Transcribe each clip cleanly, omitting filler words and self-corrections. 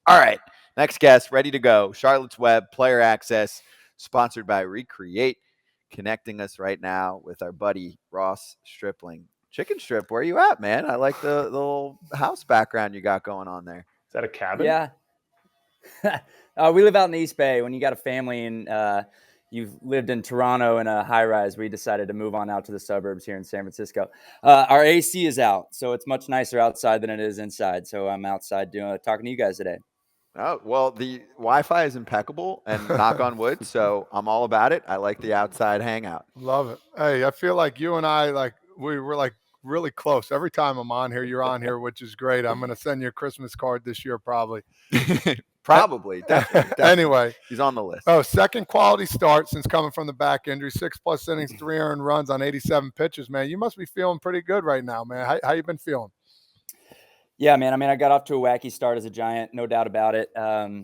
All right, next guest, ready to go. Charlotte's Web, Player Access, sponsored by Recreate, connecting us right now with our buddy Ross Stripling. Chicken Strip, where you at, man? I like the little house background you got going on there. Is that a cabin? Yeah. We live out in the East Bay. When you got a family and you've lived in Toronto in a high rise, we decided to move on out to the suburbs here in San Francisco. Our AC is out, so it's much nicer outside than it is inside. So I'm outside talking to you guys today. Oh, well, the Wi-Fi is impeccable, and knock on wood, so I'm all about it. I like the outside hangout. Love it. Hey, I feel like you and I, we were really close. Every time I'm on here, you're on here, which is great. I'm going to send you a Christmas card this year, probably. Probably, definitely. Anyway. He's on the list. Oh, second quality start since coming from the back injury, 6+ innings, 3 earned runs on 87 pitches, man. You must be feeling pretty good right now, man. How you been feeling? Yeah, man. I mean, I got off to a wacky start as a Giant, no doubt about it. I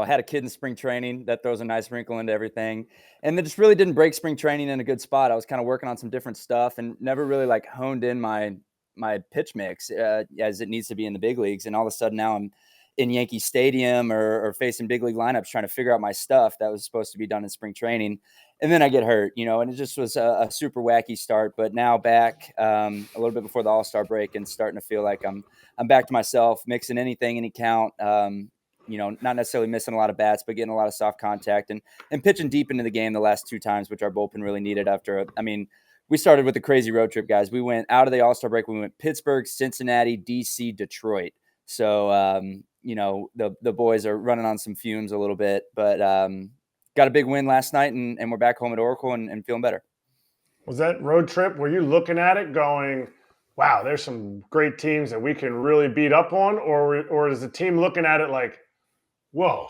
had a kid in spring training. That throws a nice wrinkle into everything. And then just really didn't break spring training in a good spot. I was kind of working on some different stuff and never really honed in my pitch mix as it needs to be in the big leagues. And all of a sudden now I'm in Yankee Stadium or facing big league lineups trying to figure out my stuff that was supposed to be done in spring training. And then I get hurt, and it just was a super wacky start. But now back a little bit before the All-Star break and starting to feel like I'm back to myself, mixing anything, any count, not necessarily missing a lot of bats, but getting a lot of soft contact and pitching deep into the game the last 2 times, which our bullpen really needed we started with a crazy road trip, guys. We went out of the All-Star break. We went Pittsburgh, Cincinnati, DC, Detroit. So, the boys are running on some fumes a little bit, but got a big win last night and we're back home at Oracle and feeling better. Was that road trip, were you looking at it going, wow, there's some great teams that we can really beat up on? Or is the team looking at it like, whoa,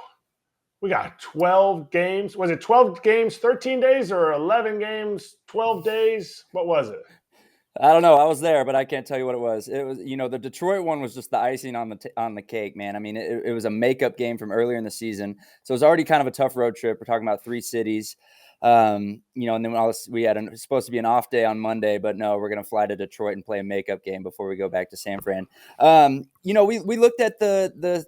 we got 12 games. Was it 12 games, 13 days, or 11 games, 12 days? What was it? I don't know. I was there, but I can't tell you what it was. It was, the Detroit one was just the icing on the cake, man. I mean, it was a makeup game from earlier in the season, so it was already kind of a tough road trip. We're talking about 3 cities, and then we had supposed to be an off day on Monday, but no, we're gonna fly to Detroit and play a makeup game before we go back to San Fran. We looked at the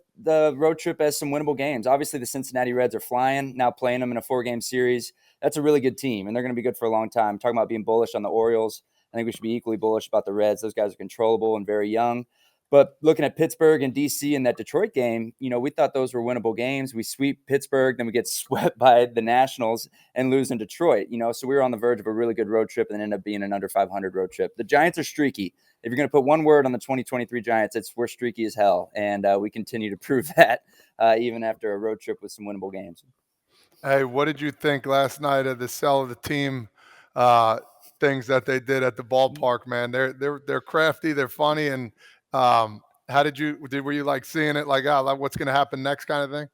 road trip as some winnable games. Obviously, the Cincinnati Reds are flying now, playing them in a 4-game series. That's a really good team, and they're going to be good for a long time. Talking about being bullish on the Orioles. I think we should be equally bullish about the Reds. Those guys are controllable and very young. But looking at Pittsburgh and DC in that Detroit game, we thought those were winnable games. We sweep Pittsburgh, then we get swept by the Nationals and lose in Detroit. So we were on the verge of a really good road trip and ended up being an under 500 road trip. The Giants are streaky. If you're going to put one word on the 2023 Giants, we're streaky as hell. And we continue to prove that even after a road trip with some winnable games. Hey, what did you think last night of the sell of the team things that they did at the ballpark, man? They're crafty, they're funny, and were you seeing it like what's going to happen next kind of thing?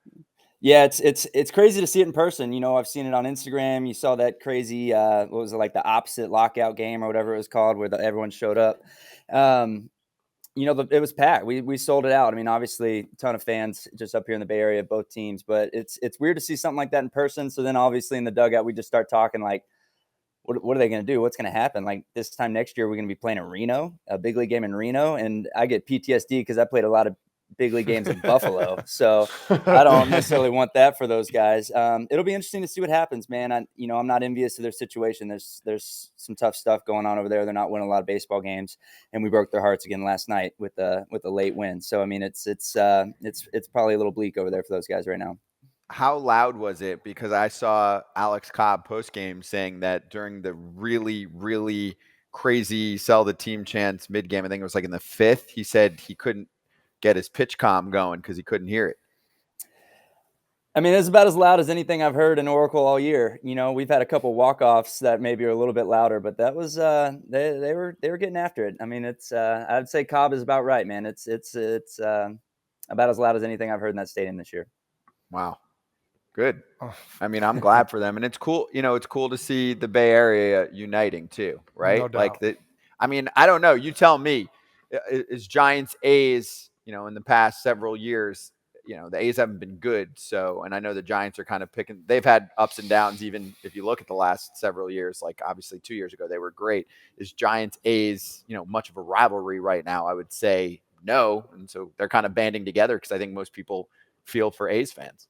Yeah, it's crazy to see it in person. I've seen it on Instagram. You saw that crazy what was it, the opposite lockout game or whatever it was called, where everyone showed up. It was packed. We sold it out. I mean, obviously, a ton of fans just up here in the Bay Area, both teams. But it's weird to see something like that in person. So then, obviously, in the dugout, we just start talking what are they going to do? What's going to happen? This time next year, we're going to be playing in Reno, a big league game in Reno. And I get PTSD because I played a lot of big league games in Buffalo. So I don't necessarily want that for those guys. It'll be interesting to see what happens, man. I'm not envious of their situation. There's some tough stuff going on over there. They're not winning a lot of baseball games, and we broke their hearts again last night with a late win. So, I mean, it's probably a little bleak over there for those guys right now. How loud was it? Because I saw Alex Cobb post-game saying that during the really, really crazy sell the team chants mid-game, I think it was in the 5th, he said he couldn't get his pitch comm going because he couldn't hear it. I mean, it's about as loud as anything I've heard in Oracle all year. We've had a couple walk-offs that maybe are a little bit louder, but that was they were getting after it. I mean, it's I'd say Cobb is about right, man. It's about as loud as anything I've heard in that stadium this year. Wow. Good. I mean, I'm glad for them. And it's cool. It's cool to see the Bay Area uniting too, right? No doubt. I mean, I don't know. You tell me. Is Giants A's, in the past several years, the A's haven't been good. So, and I know the Giants are kind of they've had ups and downs, even if you look at the last several years, obviously 2 years ago, they were great. Is Giants A's, much of a rivalry right now? I would say no. And so they're kind of banding together because I think most people feel for A's fans.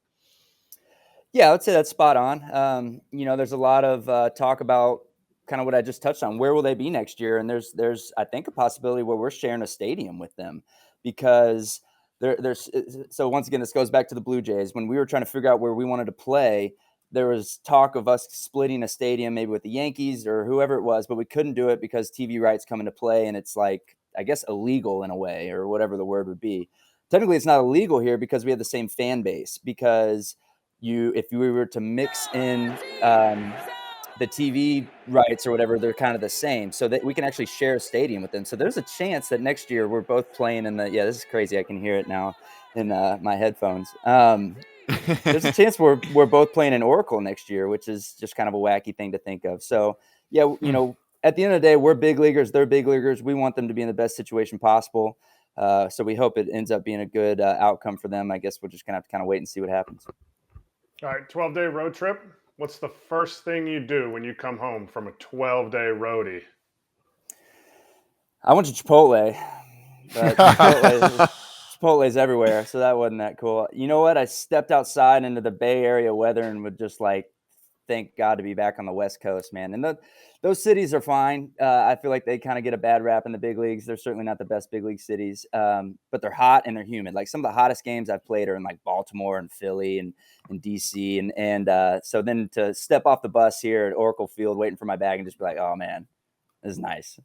Yeah, I would say that's spot on. There's a lot of talk about kind of what I just touched on. Where will they be next year? And there's I think a possibility where we're sharing a stadium with them, because there's so once again, this goes back to the Blue Jays. When we were trying to figure out where we wanted to play, there was talk of us splitting a stadium, maybe with the Yankees or whoever it was, but we couldn't do it because TV rights come into play, and it's like, I guess, illegal in a way, or whatever the word would be. Technically, it's not illegal here because we have the same fan base. Because if we were to mix in the TV rights or whatever, they're kind of the same, so that we can actually share a stadium with them. So there's a chance that next year we're both playing in the, yeah, this is crazy. I can hear it now in my headphones. There's a chance we're both playing in Oracle next year, which is just kind of a wacky thing to think of. So yeah, at the end of the day, we're big leaguers. They're big leaguers. We want them to be in the best situation possible. So we hope it ends up being a good outcome for them. I guess we're just gonna have to kind of wait and see what happens. All right, 12-day road trip. What's the first thing you do when you come home from a 12-day roadie? I went to Chipotle, but Chipotle's everywhere, so that wasn't that cool. You know what? I stepped outside into the Bay Area weather and would just like thank God to be back on the West Coast, man. And those cities are fine. I feel like they kind of get a bad rap in the big leagues. They're certainly not the best big league cities, but they're hot and they're humid. Like some of the hottest games I've played are in like Baltimore and Philly and DC. And so then to step off the bus here at Oracle Field, waiting for my bag, and just be like, oh man, this is nice.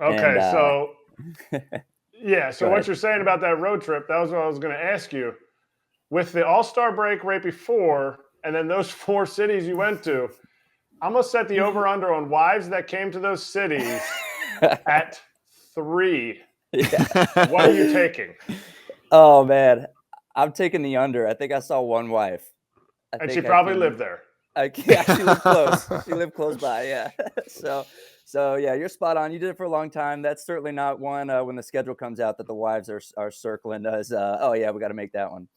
Okay, so yeah, so Go what ahead. you're saying about that road trip, that was what I was going to ask you. With the All-Star break right before, and then those 4 cities you went to, I'm going to set the over-under on wives that came to those cities at 3. Yeah. What are you taking? Oh man, I'm taking the under. I think I saw one wife. And she probably lived there. Yeah, she lived close. She lived close by. Yeah. So yeah, you're spot on. You did it for a long time. That's certainly not one when the schedule comes out that the wives are circling as. Oh yeah, we got to make that one.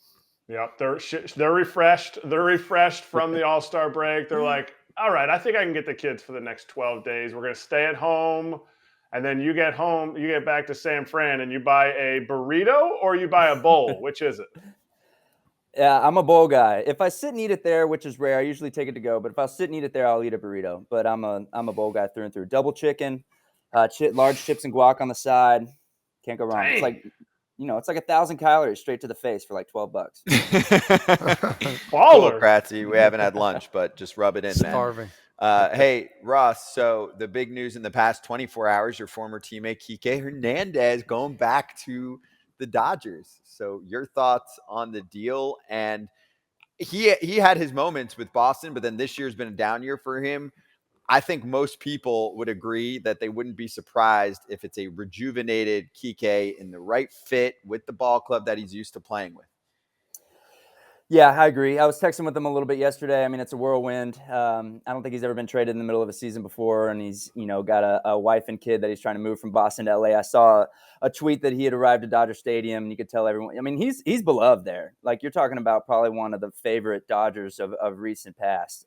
Yep, they're refreshed. They're refreshed from the All-Star break. They're like, all right, I think I can get the kids for the next 12 days. We're going to stay at home. And then you get home, you get back to San Fran, and you buy a burrito or you buy a bowl. Which is it? Yeah, I'm a bowl guy. If I sit and eat it there, which is rare, I usually take it to go. But if I'll sit and eat it there, I'll eat a burrito. But I'm a bowl guy through and through. Double chicken, large chips and guac on the side. Can't go wrong. Dang. It's like, it's like 1,000 calories straight to the face for like $12. Baller. Cool, Kratzy. We haven't had lunch, but just rub it in, man. Starving. Hey, Ross, so the big news in the past 24 hours, your former teammate Kiké Hernández going back to the Dodgers. So your thoughts on the deal? And he had his moments with Boston, but then this year's been a down year for him. I think most people would agree that they wouldn't be surprised if it's a rejuvenated Kiké in the right fit with the ball club that he's used to playing with. Yeah, I agree. I was texting with him a little bit yesterday. I mean, it's a whirlwind. I don't think he's ever been traded in the middle of a season before, and he's, got a wife and kid that he's trying to move from Boston to LA. I saw a tweet that he had arrived at Dodger Stadium, and you could tell everyone. I mean, he's beloved there. Like, you're talking about probably one of the favorite Dodgers of recent past.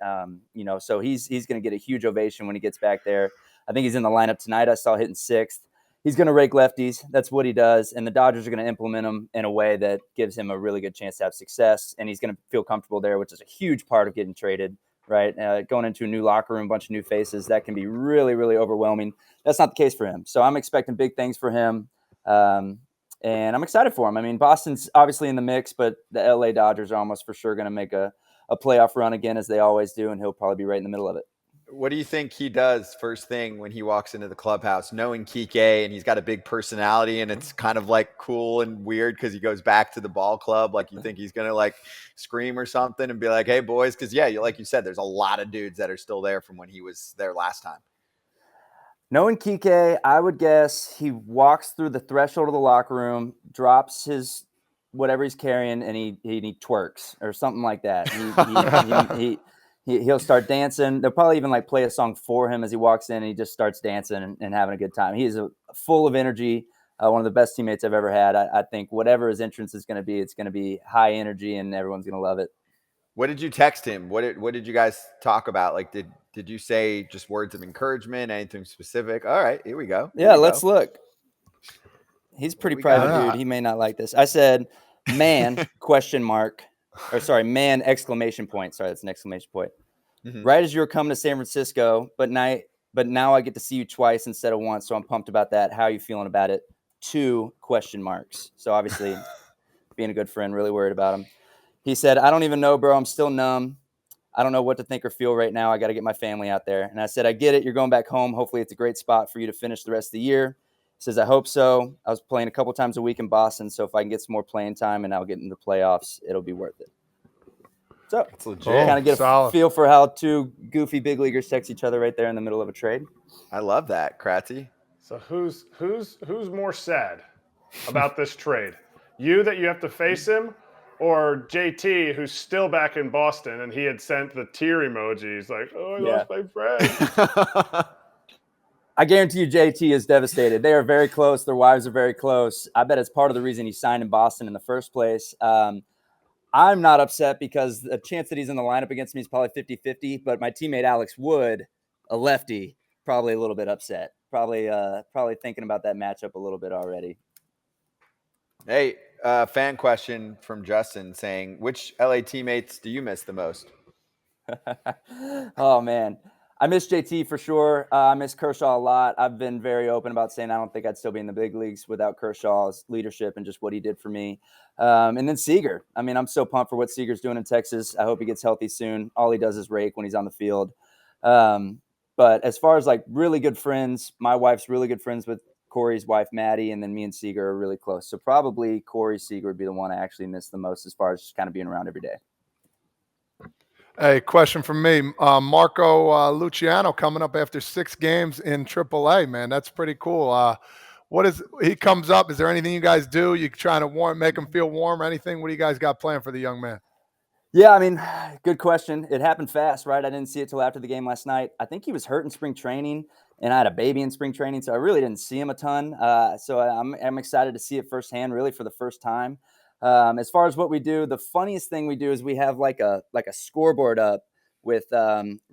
So he's going to get a huge ovation when he gets back there. I think he's in the lineup tonight. I saw hitting 6th. He's going to rake lefties. That's what he does. And the Dodgers are going to implement him in a way that gives him a really good chance to have success. And he's going to feel comfortable there, which is a huge part of getting traded, right? Going into a new locker room, a bunch of new faces, that can be really, really overwhelming. That's not the case for him. So I'm expecting big things for him. And I'm excited for him. I mean, Boston's obviously in the mix, but the LA Dodgers are almost for sure going to make a playoff run again, as they always do. And he'll probably be right in the middle of it. What do you think he does first thing when he walks into the clubhouse, knowing Kiké, and he's got a big personality, and it's kind of like cool and weird because he goes back to the ball club? Like, you think he's going to like scream or something and be like, hey boys? Cause yeah, like you said, there's a lot of dudes that are still there from when he was there last time. Knowing Kiké, I would guess he walks through the threshold of the locker room, drops his whatever he's carrying, and he twerks or something like that. He'll start dancing. They'll probably even like play a song for him as he walks in, and he just starts dancing and having a good time. He is full of energy. One of the best teammates I've ever had. I think whatever his entrance is going to be, it's going to be high energy, and everyone's going to love it. What did you text him? What did you guys talk about? Like, did you say just words of encouragement, anything specific? All right, here we go. Let's look. He's a pretty private dude. He may not like this. I said, man, ? or sorry, man, exclamation point. Sorry, that's an exclamation point. Mhm. Right as you were coming to San Francisco, but now I get to see you twice instead of once, so I'm pumped about that. How are you feeling about it? 2 question marks. So obviously, being a good friend, really worried about him. He said, I don't even know, bro. I'm still numb. I don't know what to think or feel right now. I got to get my family out there. And I said, I get it. You're going back home. Hopefully it's a great spot for you to finish the rest of the year. He says, I hope so. I was playing a couple times a week in Boston, so if I can get some more playing time and I'll get into the playoffs, it'll be worth it. So It's legit. kind of get a solid. feel for how 2 goofy big leaguers text each other right there in the middle of a trade. I love that, Kratzy. So who's more sad about this trade? You that you have to face him, or JT who's still back in Boston and he had sent the tear emojis like, oh, I lost my friend. I guarantee you JT is devastated. They are very close. Their wives are very close. I bet it's part of the reason he signed in Boston in the first place. I'm not upset because the chance that he's in the lineup against me is probably 50-50, but my teammate Alex Wood, a lefty, probably a little bit upset. Probably thinking about that matchup a little bit already. Hey, fan question from Justin saying, which LA teammates do you miss the most? Oh, man. I miss JT for sure. I miss Kershaw a lot. I've been very open about saying I don't think I'd still be in the big leagues without Kershaw's leadership and just what he did for me. And then Seager. I mean, I'm so pumped for what Seager's doing in Texas. I hope he gets healthy soon. All he does is rake when he's on the field. But as far as like really good friends, my wife's really good friends with Corey's wife, Maddie, and then me and Seager are really close. So probably Corey Seager would be the one I actually miss the most as far as just kind of being around every day. Hey, question from me. Marco Luciano coming up after 6 games in AAA, man. That's pretty cool. He comes up? Is there anything you guys do? You trying to make him feel warm or anything? What do you guys got planned for the young man? Yeah, I mean, good question. It happened fast, right? I didn't see it till after the game last night. I think he was hurt in spring training, and I had a baby in spring training, so I really didn't see him a ton. So I'm excited to see it firsthand, really for the first time. As far as what we do, the funniest thing we do is we have like a scoreboard up with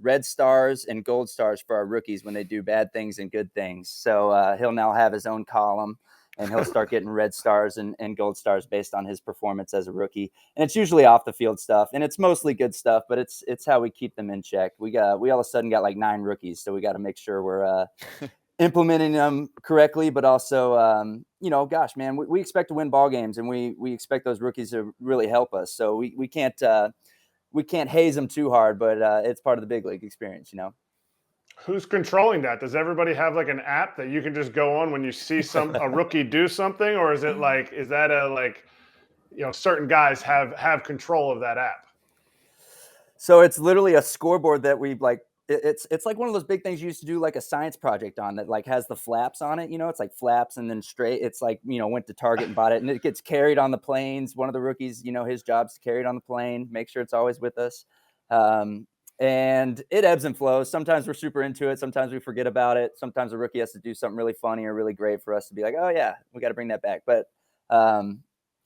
red stars and gold stars for our rookies when they do bad things and good things. So he'll now have his own column, and he'll start getting red stars and gold stars based on his performance as a rookie. And it's usually off the field stuff, and it's mostly good stuff, but it's how we keep them in check. We all of a sudden got like 9 rookies, so we got to make sure we're implementing them correctly, but also, gosh, man, we expect to win ball games, and we expect those rookies to really help us. So we can't haze them too hard, but it's part of the big league experience, Who's controlling that? Does everybody have like an app that you can just go on when you see a rookie do something, or is that certain guys have control of that app? So it's literally a scoreboard that we like. It's like one of those big things you used to do like a science project on that like has the flaps on it. It's like flaps and then straight. It's like, went to Target and bought it, and it gets carried on the planes. One of the rookies, his job's to carry it on the plane, make sure it's always with us. And it ebbs and flows. Sometimes we're super into it. Sometimes we forget about it. Sometimes a rookie has to do something really funny or really great for us to be like, oh yeah, we got to bring that back. But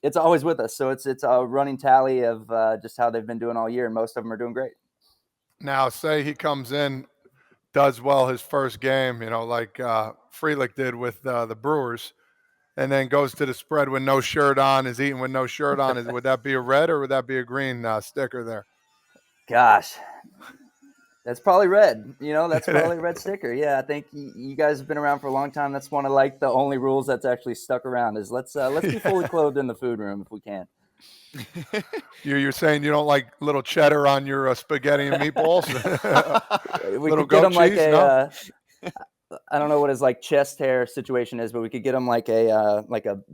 it's always with us. So it's a running tally of just how they've been doing all year. And most of them are doing great. Now, say he comes in, does well his first game, like Frelick did with the Brewers, and then goes to the spread with no shirt on, is eating with no shirt on. Would that be a red or would that be a green sticker there? Gosh, that's probably red. That's probably a red sticker. Yeah, I think you guys have been around for a long time. That's one of like the only rules that's actually stuck around is let's be fully clothed in the food room if we can. You're saying you don't like little cheddar on your spaghetti and meatballs? We little could get them like cheese? No? I don't know what his like chest hair situation is, but we could get him like a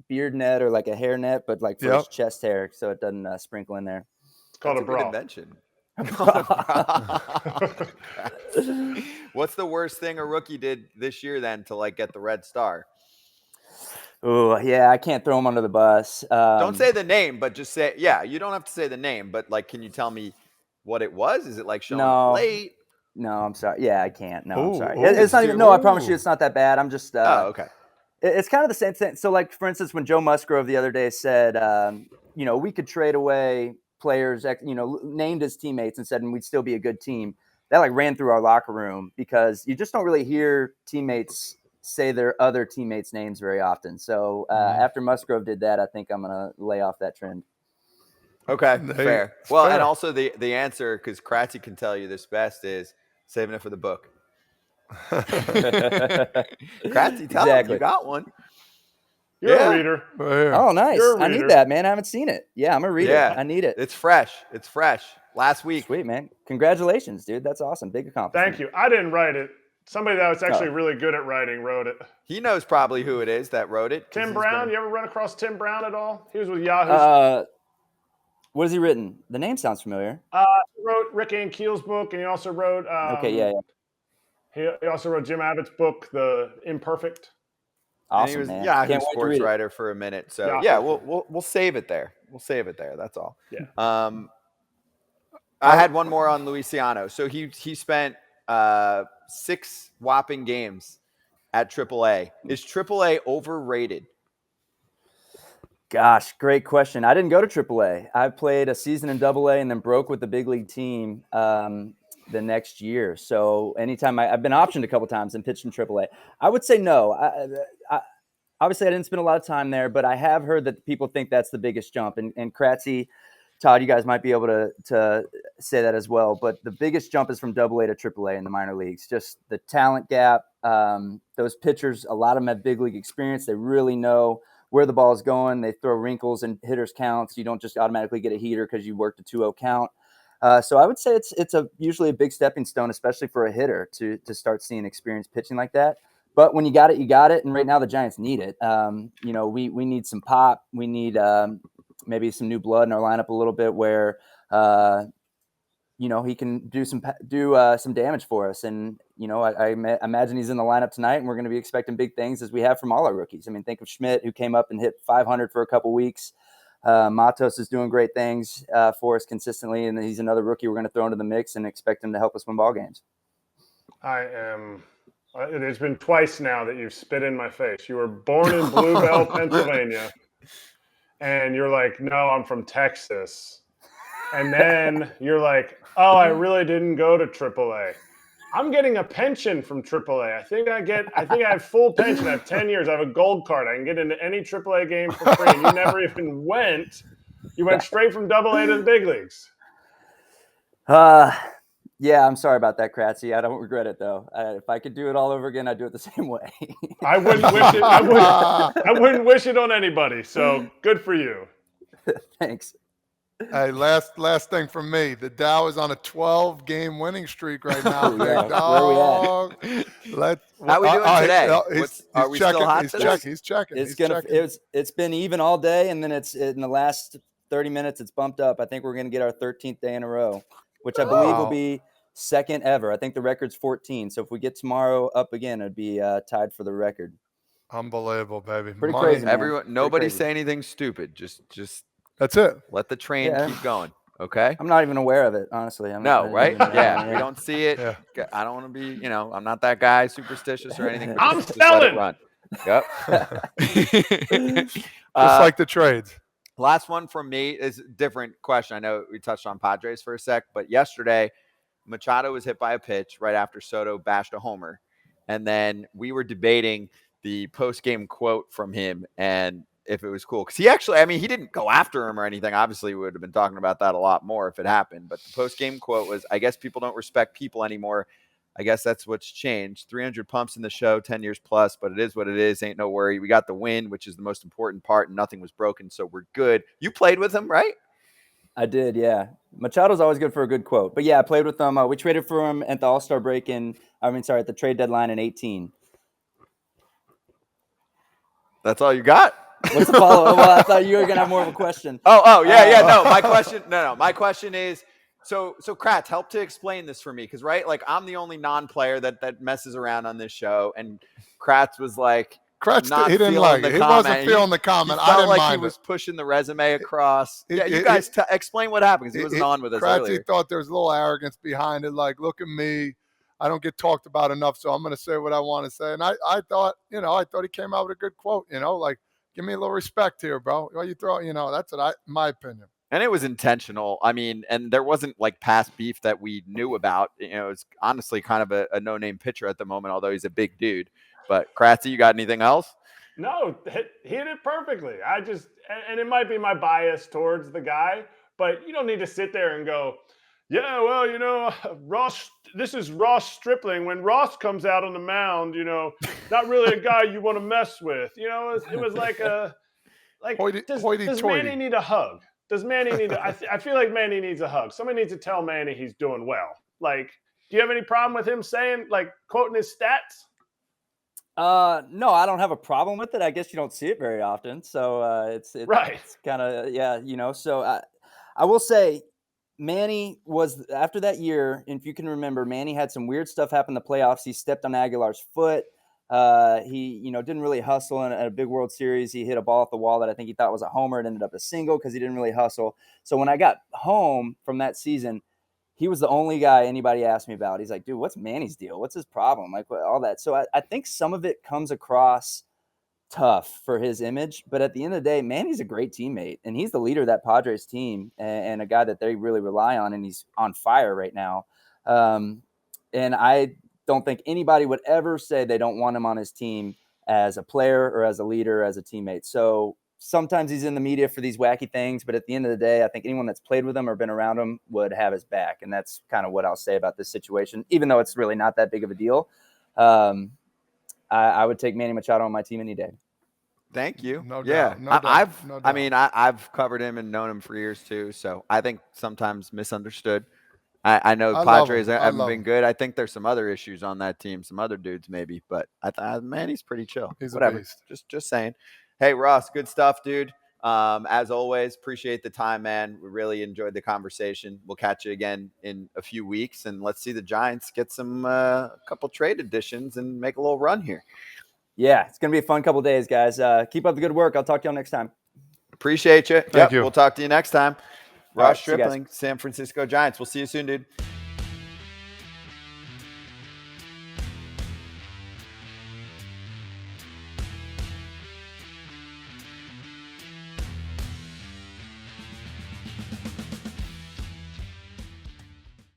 beard net or like a hair net, but like for his chest hair, so it doesn't sprinkle in there. It's called a bra. Invention. What's the worst thing a rookie did this year then to like get the red star? Oh yeah, I can't throw him under the bus. Don't say the name, but just say, you don't have to say the name, but like, can you tell me what it was? Is it like showing up late? No, I'm sorry. Yeah, I can't. No, I'm sorry. It's not even. No, I promise you, it's not that bad. I'm just. Okay. It's kind of the same thing. So, like for instance, when Joe Musgrove the other day said, we could trade away players, named his teammates and said, and we'd still be a good team. That like ran through our locker room because you just don't really hear teammates say their other teammates' names very often. So after Musgrove did that, I think I'm gonna lay off that trend. Okay, fair. Well, fair. and also the answer, because Kratz can tell you this best, is saving it for the book. Kratz, tell him you got one. You're a reader. Right here. Oh, nice. You're a I reader. need that, man. I haven't seen it. Yeah, I'm a reader. Yeah. I need it. It's fresh. It's fresh. Last week. Sweet, man. Congratulations, dude. That's awesome. Big accomplishment. Thank you. I didn't write it. Somebody that was actually really good at writing wrote it. He knows probably who it is that wrote it. Tim Brown. You ever run across Tim Brown at all? He was with Yahoo. What has he written? The name sounds familiar. He wrote Rick Ankiel's book, and he also wrote. Okay, yeah. He also wrote Jim Abbott's book, The Imperfect. Awesome, he was man. Yahoo sports writer for a minute. So yeah, we'll save it there. We'll save it there. That's all. Yeah. I had one more on Luciano. So he spent 6 whopping games at AAA. Is AAA overrated? Gosh, great question. I didn't go to AAA. I played a season in AA and then broke with the big league team the next year. So anytime I've been optioned a couple times and pitched in AAA, I would say no. Obviously, I didn't spend a lot of time there, but I have heard that people think that's the biggest jump. And Kratz, Todd, you guys might be able to say that as well. But the biggest jump is from AA to AAA in the minor leagues. Just the talent gap. Those pitchers, a lot of them have big league experience. They really know where the ball is going. They throw wrinkles and hitters counts. You don't just automatically get a heater because you worked a 2-0 count. So I would say it's usually a big stepping stone, especially for a hitter to start seeing experienced pitching like that. But when you got it, you got it. And right now the Giants need it. We need some pop. We need maybe some new blood in our lineup a little bit where, he can do some damage for us. And, I imagine he's in the lineup tonight and we're going to be expecting big things as we have from all our rookies. I mean, think of Schmidt, who came up and hit 500 for a couple weeks. Matos is doing great things for us consistently. And he's another rookie we're going to throw into the mix and expect him to help us win ball games. There's been twice now that you've spit in my face. You were born in Bluebell, Pennsylvania. And you're like, no, I'm from Texas. And then you're like, oh, I really didn't go to AAA. I'm getting a pension from AAA. I think I have full pension. I have 10 years. I have a gold card. I can get into any AAA game for free. And you never even went. You went straight from AA to the big leagues. Yeah, I'm sorry about that, Kratzy. I don't regret it though. If I could do it all over again, I'd do it the same way. I wouldn't wish it. I wouldn't wish it on anybody. So good for you. Thanks. Hey, last thing from me. The Dow is on a 12-game winning streak right now. Big dog. How are we doing today? Are we still hot today? He's checking. It's been even all day, and then it's in the last 30 minutes. It's bumped up. I think we're going to get our 13th day in a row, which I believe will be second ever. I think the record's 14. So if we get tomorrow up again, it'd be tied for the record. Unbelievable, baby. Pretty crazy, man. Everyone, nobody say anything stupid. Just that's it. Let the train keep going. Okay. I'm not even aware of it, honestly. Right? Yeah. We don't see it. Yeah. I don't want to be, I'm not that guy, superstitious or anything. I'm selling. Run. Yep. Just like the trades. Last one from me is a different question. I know we touched on Padres for a sec, but yesterday Machado was hit by a pitch right after Soto bashed a homer. And then we were debating the post-game quote from him and if it was cool. Because he didn't go after him or anything. Obviously, we would have been talking about that a lot more if it happened. But the post-game quote was, I guess people don't respect people anymore. I guess that's what's changed. 300 pumps in the show, 10 years plus, but it is what it is. Ain't no worry. We got the win, which is the most important part, and nothing was broken, so we're good. You played with him, right? I did, yeah. Machado's always good for a good quote. But yeah, I played with him. We traded for him at the All-Star break at the trade deadline in 2018. That's all you got? What's the follow-up? Well, I thought you were going to have more of a question. Yeah. No, my question is, so Kratz, help to explain this for me. Because, right, like I'm the only non-player that messes around on this show. And Kratz was like, he didn't like it. He wasn't feeling the comment. I didn't mind he was pushing the resume across. You guys explain what happened because he wasn't on with us earlier. Kratz thought there was a little arrogance behind it. Like, look at me. I don't get talked about enough, so I'm going to say what I want to say. And I thought he came out with a good quote, like, give me a little respect here, bro. Well, you throw, that's my opinion. And it was intentional. I mean, and there wasn't like past beef that we knew about. It's honestly kind of a no-name pitcher at the moment, although he's a big dude. But Kratzy, you got anything else? No, he hit it perfectly. And it might be my bias towards the guy, but you don't need to sit there and go, yeah, well, Ross, this is Ross Stripling. When Ross comes out on the mound, not really a guy you want to mess with. It was like does Manny need a hug? Does Manny need I feel like Manny needs a hug. Somebody needs to tell Manny he's doing well. Like, do you have any problem with him saying, like, quoting his stats? No, I don't have a problem with it. I guess you don't see it very often. So it's right. It's kind of, so I will say Manny was, after that year, if you can remember, Manny had some weird stuff happen in the playoffs. He stepped on Aguilar's foot. He, didn't really hustle in a big World Series. He hit a ball off the wall that I think he thought was a homer. It ended up a single because he didn't really hustle. So when I got home from that season, he was the only guy anybody asked me about. He's like, dude, what's Manny's deal? What's his problem? Like, all that. So I think some of it comes across tough for his image. But at the end of the day, Manny's a great teammate. And he's the leader of that Padres team and a guy that they really rely on. And he's on fire right now. And I don't think anybody would ever say they don't want him on his team as a player or as a leader, as a teammate. So sometimes he's in the media for these wacky things, but at the end of the day, I think anyone that's played with him or been around him would have his back. And that's kind of what I'll say about this situation, even though it's really not that big of a deal. I would take Manny Machado on my team any day. Thank you. No yeah, doubt. I've covered him and known him for years too. So I think sometimes misunderstood. I know I Padres love haven't been him. good. I think there's some other issues on that team, some other dudes maybe, but I thought, man, he's pretty chill. He's whatever. A beast. Just saying. Hey, Ross, good stuff, dude. As always, appreciate the time, man. We really enjoyed the conversation. We'll catch you again in a few weeks, and let's see the Giants get some a couple trade additions and make a little run here. Yeah, it's gonna be a fun couple days, guys. Keep up the good work. I'll talk to y'all next time. Appreciate you. Thank you. We'll talk to you next time. All right, Ross see you guys. Stripling, San Francisco Giants. We'll see you soon, dude.